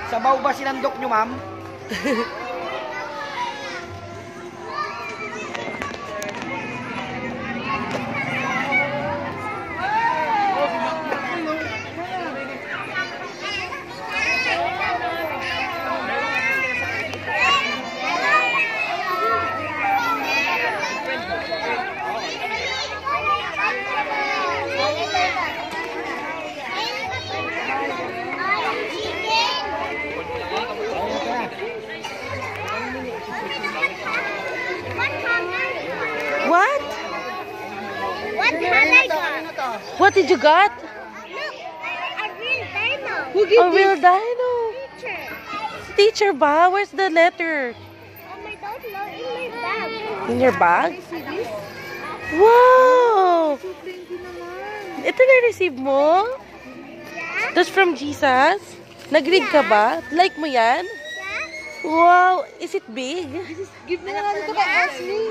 Sabaw ba sinandok nyo, ma'am? What? What have I got? What did you got? Look, a real dino. Who gave a real dino. Teacher. Teacher ba? Where's the letter? I don't know, in my bag. In your bag? Wow! Ito na-receive mo? Yeah? That's from Jesus? Nag-read ka ba? Like mo yan? Yeah? Wow! Is it big? Give me na lang ito kay Ashley.